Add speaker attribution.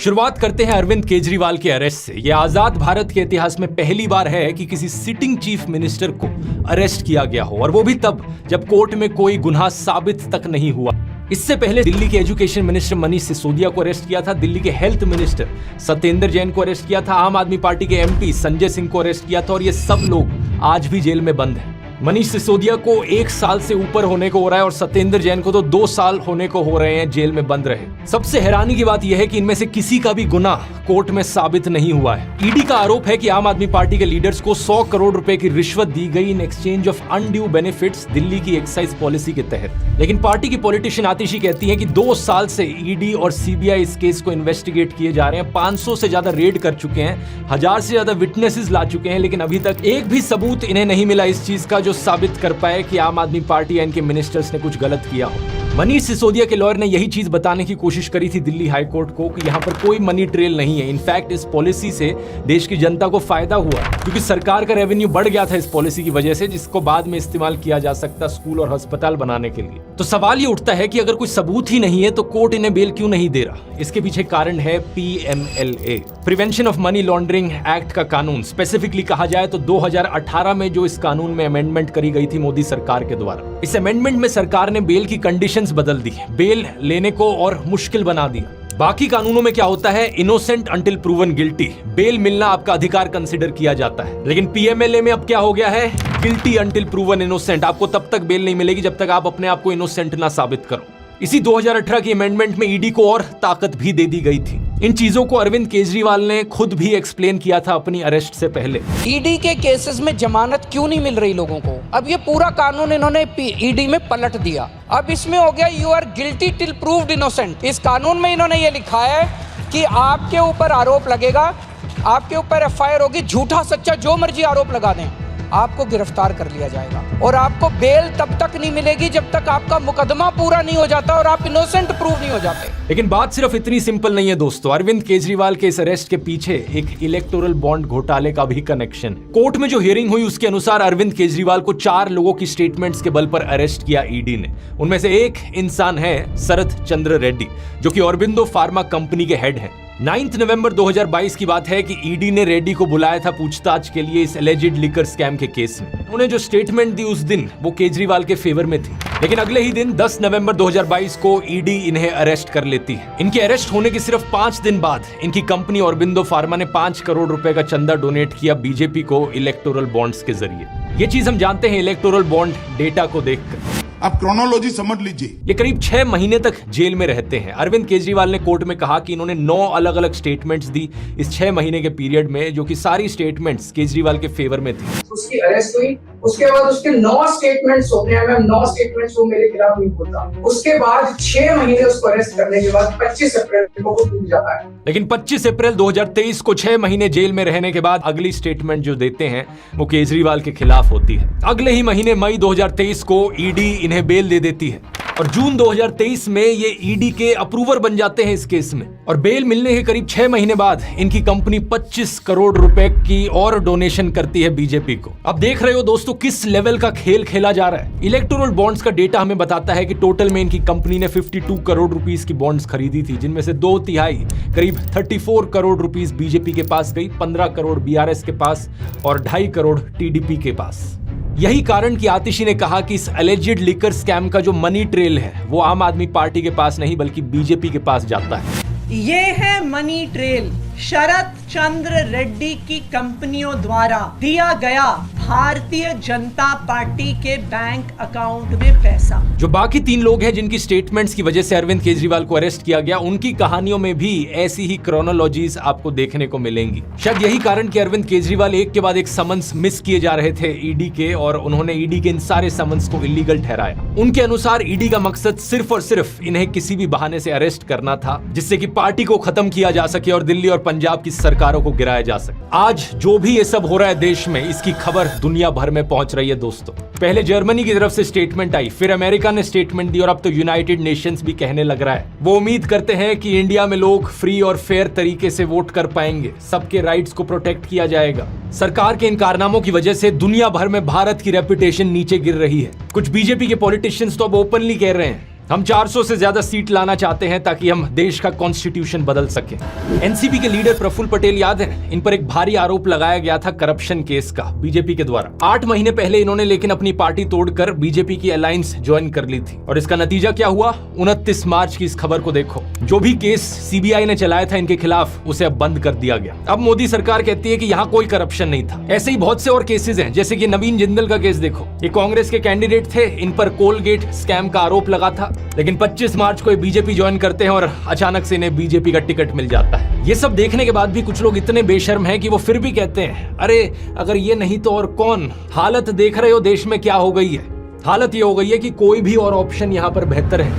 Speaker 1: शुरुआत करते हैं अरविंद केजरीवाल के अरेस्ट से। यह आजाद भारत के इतिहास में पहली बार है कि किसी सिटिंग चीफ मिनिस्टर को अरेस्ट किया गया हो, और वो भी तब जब कोर्ट में कोई गुनाह साबित तक नहीं हुआ। इससे पहले दिल्ली के एजुकेशन मिनिस्टर मनीष सिसोदिया को अरेस्ट किया था, दिल्ली के हेल्थ मिनिस्टर सत्येंद्र जैन को अरेस्ट किया था, आम आदमी पार्टी के एमपी संजय सिंह को अरेस्ट किया था, और ये सब लोग आज भी जेल में बंद हैं। मनीष सिसोदिया को 1 साल से ऊपर होने को हो रहा है और सत्येंद्र जैन को तो 2 साल होने को हो रहे हैं जेल में बंद रहे। सबसे हैरानी की बात यह है कि इनमें से किसी का भी गुनाह कोर्ट में साबित नहीं हुआ है। ईडी का आरोप है कि आम आदमी पार्टी के लीडर्स को 100 करोड़ रुपए की रिश्वत दी गई in exchange of undue benefits Delhi की एक्साइज पॉलिसी के तहत। लेकिन पार्टी की पॉलिटिशियन आतिशी कहती है कि 2 साल से ईडी और सीबीआई इस केस को इन्वेस्टिगेट किए जा रहे हैं, 500 से ज्यादा रेड कर चुके हैं, 1000 से ज्यादा विटनेसेस ला चुके हैं, लेकिन अभी तक एक भी सबूत इन्हें नहीं मिला इस चीज का जो साबित कर पाए कि आम आदमी पार्टी या इनके मिनिस्टर्स ने कुछ गलत किया हो। मनीष सिसोदिया के लॉयर ने यही चीज बताने की कोशिश करी थी दिल्ली हाई कोर्ट को कि यहाँ पर कोई मनी ट्रेल नहीं है। इनफैक्ट इस पॉलिसी से देश की जनता को फायदा हुआ क्योंकि सरकार का रेवेन्यू बढ़ गया था इस पॉलिसी की वजह से, जिसको बाद में इस्तेमाल किया जा सकता स्कूल और अस्पताल बनाने के लिए। तो सवाल ये उठता है कि अगर कोई सबूत ही नहीं है तो कोर्ट इन्हें बेल क्यों नहीं दे रहा? इसके पीछे कारण है PMLA, prevention of money laundering act का कानून। स्पेसिफिकली कहा जाए तो 2018 में जो इस कानून में अमेंडमेंट करी गई थी मोदी सरकार के द्वारा। इस अमेंडमेंट में सरकार ने बेल की कंडीशंस बदल दी, बेल लेने को और मुश्किल बना दिया। बाकी कानूनों में क्या होता है, innocent until proven guilty, bail मिलना आपका अधिकार कंसिडर किया जाता है। लेकिन PMLA में अब क्या हो गया है, गिल्टी अंटिल प्रूवन इनोसेंट। आपको तब तक बेल नहीं मिलेगी जब तक आप अपने आप को इनोसेंट ना साबित करो। इसी 2018 की अमेंडमेंट में ईडी को और ताकत भी दे दी गई थी। इन चीजों को अरविंद केजरीवाल ने खुद भी एक्सप्लेन किया था अपनी अरेस्ट से पहले।
Speaker 2: ईडी के केसेस में जमानत क्यों नहीं मिल रही लोगों को? अब ये पूरा कानून इन्होंने ईडी में पलट दिया। अब इसमें हो गया you are guilty till proved innocent. इस कानून में इन्होंने ये लिखा है कि आपके ऊपर आरोप लगेगा, आपके ऊपर FIR होगी, झूठा सच्चा जो मर्जी आरोप लगा दें, आपको गिरफ्तार कर लिया जाएगा और आपको बेल तब तक नहीं मिलेगी जब तक आपका मुकदमा पूरा नहीं हो जाता और आप इनोसेंट प्रूव नहीं हो जाते।
Speaker 1: लेकिन बात सिर्फ इतनी सिंपल नहीं है दोस्तों। अरविंद केजरीवाल के इस अरेस्ट के पीछे एक इलेक्टोरल बॉन्ड घोटाले का भी कनेक्शन है। कोर्ट में जो हियरिंग हुई उसके अनुसार अरविंद केजरीवाल को 4 लोगों की स्टेटमेंट्स के बल पर अरेस्ट किया ईडी ने। उनमें से एक इंसान है शरद चंद्र रेड्डी, जो कि ऑरबिंदो फार्मा कंपनी के हेड हैं। 9 नवंबर 2022 की बात है कि ईडी ने रेड्डी को बुलाया था पूछताछ के लिए इस एलिजिड लिकर स्कैम के केस में। उन्होंने जो स्टेटमेंट दी उस दिन वो केजरीवाल के फेवर में थी, लेकिन अगले ही दिन 10 नवंबर 2022 को ईडी इन्हें अरेस्ट कर लेती है। इनके अरेस्ट होने के सिर्फ 5 दिन बाद इनकी कंपनी ऑरबिंदो फार्मा ने 5 करोड़ रुपए का चंदा डोनेट किया बीजेपी को इलेक्टोरल बॉन्ड्स के जरिए। ये चीज हम जानते हैं इलेक्टोरल बॉन्ड डेटा को देखकर।
Speaker 3: आप क्रोनोलॉजी समझ लीजिए।
Speaker 1: ये करीब 6 महीने तक जेल में रहते हैं। अरविंद केजरीवाल ने कोर्ट में कहा कि इन्होंने 9 अलग अलग स्टेटमेंट्स दी इस 6 महीने के पीरियड में, जो कि सारी स्टेटमेंट्स केजरीवाल के फेवर में थी।
Speaker 4: उसकी अरेस्ट हुई, उसके बाद उसके 9 स्टेटमेंट्स होते हैं। 9 स्टेटमेंट्स वो मेरे खिलाफ नहीं बोलता। उसके बाद 6 महीने उसको अरेस्ट करने के बाद 25 अप्रैल को वो टूट जाता है।
Speaker 1: लेकिन 25 अप्रैल 2023 को 6 महीने जेल में रहने के बाद अगली स्टेटमेंट जो देते हैं वो केजरीवाल के खिलाफ होती है। अगले ही महीने मई 2023 को ईडी इन्हें बेल दे देती है और जून 2023 में ये ईडी के अप्रूवर बन जाते हैं इस केस में। और बेल मिलने के करीब 6 महीने बाद इनकी कंपनी 25 करोड़ रुपए की और डोनेशन करती है बीजेपी को। अब देख रहे हो दोस्तों किस लेवल का खेल खेला जा रहा है। इलेक्टोरल बॉन्ड्स का डेटा हमें बताता है कि टोटल में इनकी कंपनी ने 52 करोड़ रुपीस की बॉन्ड्स खरीदी थी, जिनमें से 2/3 करीब 34 करोड़ रुपीस बीजेपी के पास गई, 15 करोड़ BRS के पास और 2.5 करोड़ TDP के पास। यही कारण कि आतिशी ने कहा कि इस एलिजिड लिकर स्कैम का जो मनी ट्रेल है वो आम आदमी पार्टी के पास नहीं बल्कि बीजेपी के पास जाता है।
Speaker 5: ये है मनी ट्रेल, शरद चंद्र रेड्डी की कंपनियों द्वारा दिया गया भारतीय जनता पार्टी के बैंक अकाउंट में पैसा।
Speaker 1: जो बाकी 3 लोग हैं जिनकी स्टेटमेंट्स की वजह से अरविंद केजरीवाल को अरेस्ट किया गया, उनकी कहानियों में भी ऐसी ही क्रोनोलॉजीज आपको देखने को मिलेंगी। शायद यही कारण कि अरविंद केजरीवाल एक के बाद एक समन्स मिस किए जा रहे थे ईडी के, और उन्होंने ईडी के इन सारे समन्स को इलीगल ठहराया। उनके अनुसार ईडी का मकसद सिर्फ और सिर्फ इन्हें किसी भी बहाने से अरेस्ट करना था, जिससे कि पार्टी को खत्म किया जा सके और दिल्ली और पंजाब की सरकारों को गिराया जा सके। आज जो भी ये सब हो रहा है देश में, इसकी खबर दुनिया भर में पहुंच रही है दोस्तों। पहले जर्मनी की तरफ से स्टेटमेंट आई, फिर अमेरिका ने स्टेटमेंट दी और अब तो यूनाइटेड नेशंस भी कहने लग रहा है। वो उम्मीद करते हैं कि इंडिया में लोग फ्री और फेयर तरीके से वोट कर पाएंगे, सबके राइट्स को प्रोटेक्ट किया जाएगा। सरकार के इन कारनामों की वजह से दुनिया भर में भारत की रेपुटेशन नीचे गिर रही है। कुछ बीजेपी के पॉलिटिशियंस तो अब ओपनली कह रहे हैं हम 400 से ज्यादा सीट लाना चाहते हैं ताकि हम देश का कॉन्स्टिट्यूशन बदल सके। एनसीपी के लीडर प्रफुल्ल पटेल याद है, इन पर एक भारी आरोप लगाया गया था करप्शन केस का बीजेपी के द्वारा। 8 महीने पहले इन्होंने लेकिन अपनी पार्टी तोड़कर बीजेपी की अलायंस ज्वाइन कर ली थी और इसका नतीजा क्या हुआ? 29 मार्च की इस खबर को देखो। जो भी केस सीबीआई ने चलाया था इनके खिलाफ, उसे अब बंद कर दिया गया। अब मोदी सरकार कहती है कि यहाँ कोई करप्शन नहीं था। ऐसे ही बहुत से और केसेस हैं, जैसे कि नवीन जिंदल का केस देखो। ये कांग्रेस के कैंडिडेट थे, इन पर कोलगेट स्कैम का आरोप लगा था, लेकिन 25 मार्च को बीजेपी ज्वाइन करते हैं और अचानक से इन्हें बीजेपी का टिकट मिल जाता है। ये सब देखने के बाद भी कुछ लोग इतने बेशर्म हैं कि वो फिर भी कहते हैं, अरे अगर ये नहीं तो और कौन। हालत देख रहे हो देश में क्या हो गई है। हालत ये हो गई है कि कोई भी और ऑप्शन यहाँ पर बेहतर है